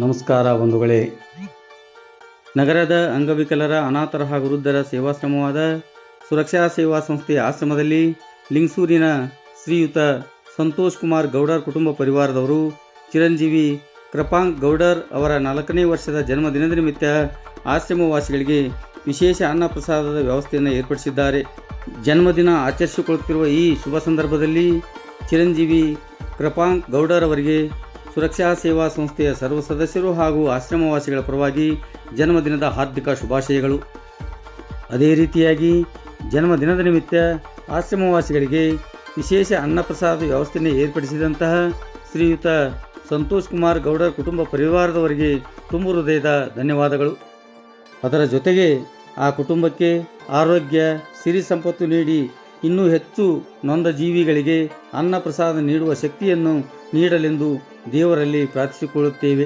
ನಮಸ್ಕಾರ ಬಂಧುಗಳೇ. ನಗರದ ಅಂಗವಿಕಲರ, ಅನಾಥರ ಹಾಗೂ ವೃದ್ಧರ ಸೇವಾಶ್ರಮವಾದ ಸುರಕ್ಷಾ ಸೇವಾ ಸಂಸ್ಥೆಯ ಆಶ್ರಮದಲ್ಲಿ ಲಿಂಗಸೂರಿನ ಶ್ರೀಯುತ ಸಂತೋಷ್ ಕುಮಾರ್ ಗೌಡರ್ ಕುಟುಂಬ ಪರಿವಾರದವರು ಚಿರಂಜೀವಿ ಕೃಪಾಂಕ್ ಗೌಡರ್ ಅವರ 4ನೇ ವರ್ಷದ ಜನ್ಮದಿನದ ನಿಮಿತ್ತ ಆಶ್ರಮವಾಸಿಗಳಿಗೆ ವಿಶೇಷ ಅನ್ನ ಪ್ರಸಾದದ ವ್ಯವಸ್ಥೆಯನ್ನು ಏರ್ಪಡಿಸಿದ್ದಾರೆ. ಜನ್ಮದಿನ ಆಚರಿಸಿಕೊಳ್ಳುತ್ತಿರುವ ಈ ಶುಭ ಸಂದರ್ಭದಲ್ಲಿ ಚಿರಂಜೀವಿ ಕೃಪಾಂಕ್ ಗೌಡರ್ ಅವರಿಗೆ ಸುರಕ್ಷಾ ಸೇವಾ ಸಂಸ್ಥೆಯ ಸರ್ವ ಸದಸ್ಯರು ಹಾಗೂ ಆಶ್ರಮವಾಸಿಗಳ ಪರವಾಗಿ ಜನ್ಮದಿನದ ಹಾರ್ದಿಕ ಶುಭಾಶಯಗಳು. ಅದೇ ರೀತಿಯಾಗಿ ಜನ್ಮದಿನದ ನಿಮಿತ್ತ ಆಶ್ರಮವಾಸಿಗಳಿಗೆ ವಿಶೇಷ ಅನ್ನಪ್ರಸಾದ ವ್ಯವಸ್ಥೆಯನ್ನು ಏರ್ಪಡಿಸಿದಂತಹ ಶ್ರೀಯುತ ಸಂತೋಷ್ ಕುಮಾರ್ ಗೌಡರ್ ಕುಟುಂಬ ಪರಿವಾರದವರಿಗೆ ತುಂಬು ಹೃದಯದ ಧನ್ಯವಾದಗಳು. ಅದರ ಜೊತೆಗೆ ಆ ಕುಟುಂಬಕ್ಕೆ ಆರೋಗ್ಯ, ಸಿರಿ ಸಂಪತ್ತು ನೀಡಿ ಇನ್ನೂ ಹೆಚ್ಚು ನೊಂದ ಜೀವಿಗಳಿಗೆ ಅನ್ನ ಪ್ರಸಾದ ನೀಡುವ ಶಕ್ತಿಯನ್ನು ನೀಡಲೆಂದು ದೇವರಲ್ಲಿ ಪ್ರಾರ್ಥಿಸಿಕೊಳ್ಳುತ್ತೇವೆ.